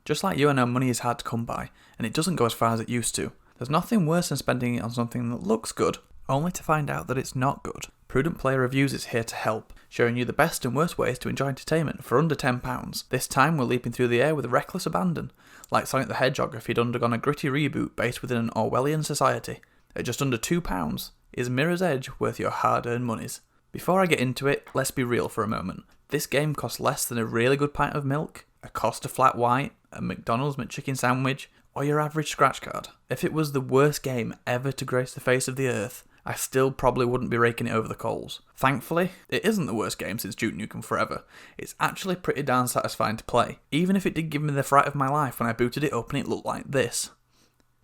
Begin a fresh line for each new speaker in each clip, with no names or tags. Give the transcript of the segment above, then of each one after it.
Just like you, I know money is hard to come by, and it doesn't go as far as it used to. There's nothing worse than spending it on something that looks good, only to find out that it's not good. Prudent Player Reviews is here to help, showing you the best and worst ways to enjoy entertainment for under £10. This time we're leaping through the air with reckless abandon, like Sonic the Hedgehog if he'd undergone a gritty reboot based within an Orwellian society. At just under £2, is Mirror's Edge worth your hard-earned monies? Before I get into it, let's be real for a moment. This game costs less than a really good pint of milk, a Costa Flat White, a McDonald's McChicken sandwich, or your average scratch card. If it was the worst game ever to grace the face of the earth, I still probably wouldn't be raking it over the coals. Thankfully, it isn't the worst game since Duke Nukem Forever. It's actually pretty darn satisfying to play, even if it did give me the fright of my life when I booted it up and it looked like this.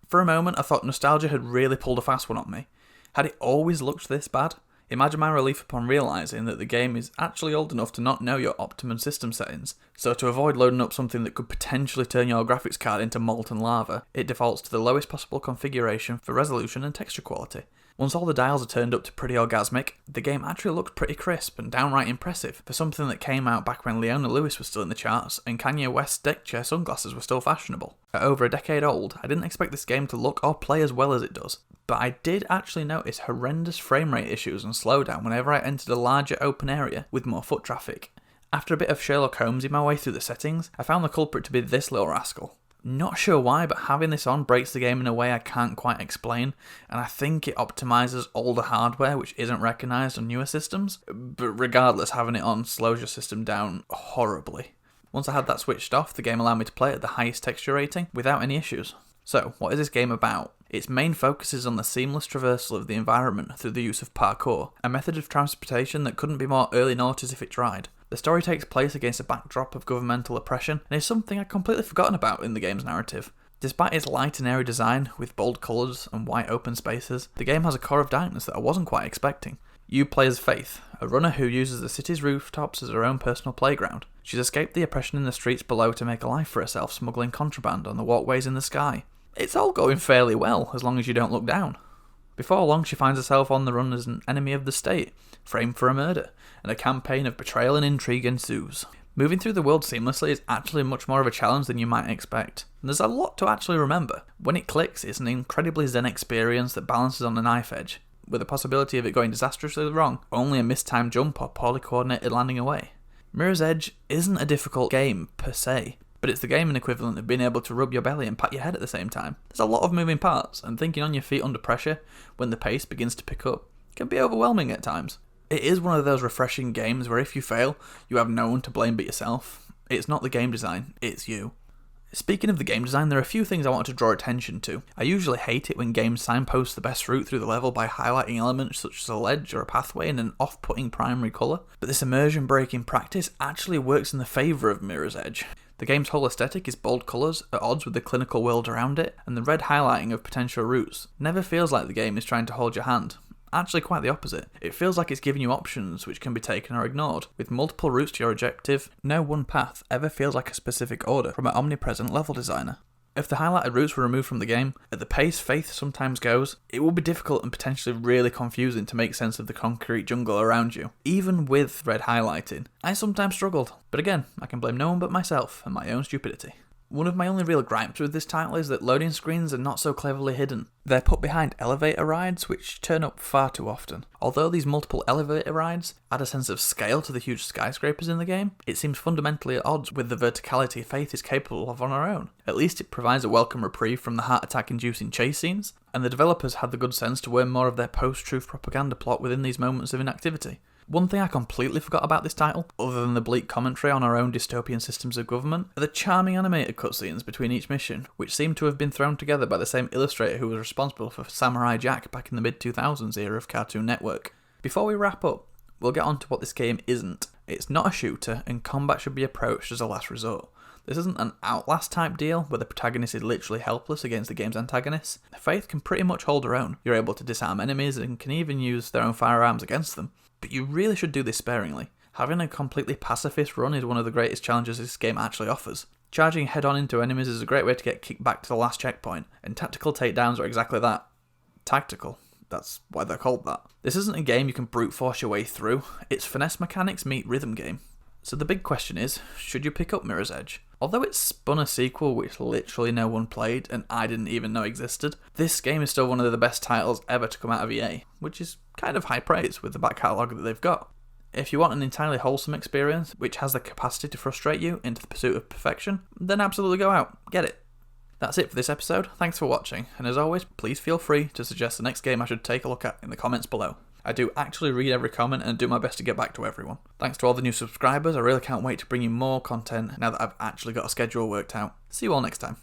For a moment I thought nostalgia had really pulled a fast one on me. Had it always looked this bad? Imagine my relief upon realising that the game is actually old enough to not know your optimum system settings, so to avoid loading up something that could potentially turn your graphics card into molten lava, it defaults to the lowest possible configuration for resolution and texture quality. Once all the dials are turned up to pretty orgasmic, the game actually looks pretty crisp and downright impressive for something that came out back when Leona Lewis was still in the charts and Kanye West's deck chair sunglasses were still fashionable. At over a decade old, I didn't expect this game to look or play as well as it does, but I did actually notice horrendous frame rate issues and slowdown whenever I entered a larger open area with more foot traffic. After a bit of Sherlock Holmesing my way through the settings, I found the culprit to be this little rascal. Not sure why, but having this on breaks the game in a way I can't quite explain, and I think it optimises older hardware which isn't recognised on newer systems, but regardless, having it on slows your system down horribly. Once I had that switched off, the game allowed me to play at the highest texture rating without any issues. So, what is this game about? Its main focus is on the seamless traversal of the environment through the use of parkour, a method of transportation that couldn't be more early noughties if it tried. The story takes place against a backdrop of governmental oppression, and is something I'd completely forgotten about in the game's narrative. Despite its light and airy design, with bold colours and wide open spaces, the game has a core of darkness that I wasn't quite expecting. You play as Faith, a runner who uses the city's rooftops as her own personal playground. She's escaped the oppression in the streets below to make a life for herself smuggling contraband on the walkways in the sky. It's all going fairly well, as long as you don't look down. Before long, she finds herself on the run as an enemy of the state, framed for a murder, and a campaign of betrayal and intrigue ensues. Moving through the world seamlessly is actually much more of a challenge than you might expect, and there's a lot to actually remember. When it clicks, it's an incredibly zen experience that balances on a knife edge, with the possibility of it going disastrously wrong, only a mistimed jump or poorly coordinated landing away. Mirror's Edge isn't a difficult game, per se, but it's the gaming equivalent of being able to rub your belly and pat your head at the same time. There's a lot of moving parts, and thinking on your feet under pressure, when the pace begins to pick up, can be overwhelming at times. It is one of those refreshing games where if you fail, you have no one to blame but yourself. It's not the game design, it's you. Speaking of the game design, there are a few things I want to draw attention to. I usually hate it when games signpost the best route through the level by highlighting elements such as a ledge or a pathway in an off-putting primary colour, but this immersion-breaking practice actually works in the favour of Mirror's Edge. The game's whole aesthetic is bold colours, at odds with the clinical world around it, and the red highlighting of potential routes never feels like the game is trying to hold your hand. Actually quite the opposite. It feels like it's giving you options which can be taken or ignored. With multiple routes to your objective, no one path ever feels like a specific order from an omnipresent level designer. If the highlighted routes were removed from the game, at the pace Faith sometimes goes, it would be difficult and potentially really confusing to make sense of the concrete jungle around you. Even with red highlighting, I sometimes struggled. But again, I can blame no one but myself and my own stupidity. One of my only real gripes with this title is that loading screens are not so cleverly hidden. They're put behind elevator rides, which turn up far too often. Although these multiple elevator rides add a sense of scale to the huge skyscrapers in the game, it seems fundamentally at odds with the verticality Faith is capable of on her own. At least it provides a welcome reprieve from the heart attack inducing chase scenes, and the developers had the good sense to worm more of their post-truth propaganda plot within these moments of inactivity. One thing I completely forgot about this title, other than the bleak commentary on our own dystopian systems of government, are the charming animated cutscenes between each mission, which seem to have been thrown together by the same illustrator who was responsible for Samurai Jack back in the mid-2000s era of Cartoon Network. Before we wrap up, we'll get on to what this game isn't. It's not a shooter, and combat should be approached as a last resort. This isn't an Outlast type deal, where the protagonist is literally helpless against the game's antagonists. Faith can pretty much hold her own. You're able to disarm enemies and can even use their own firearms against them. But you really should do this sparingly. Having a completely pacifist run is one of the greatest challenges this game actually offers. Charging head-on into enemies is a great way to get kicked back to the last checkpoint, and tactical takedowns are exactly that. Tactical. That's why they're called that. This isn't a game you can brute force your way through. It's finesse mechanics meet rhythm game. So the big question is, should you pick up Mirror's Edge? Although it spun a sequel which literally no one played and I didn't even know existed, this game is still one of the best titles ever to come out of EA, which is kind of high praise with the back catalogue that they've got. If you want an entirely wholesome experience which has the capacity to frustrate you into the pursuit of perfection, then absolutely go out, get it. That's it for this episode, thanks for watching, and as always, please feel free to suggest the next game I should take a look at in the comments below. I do actually read every comment and do my best to get back to everyone. Thanks to all the new subscribers, I really can't wait to bring you more content now that I've actually got a schedule worked out. See you all next time.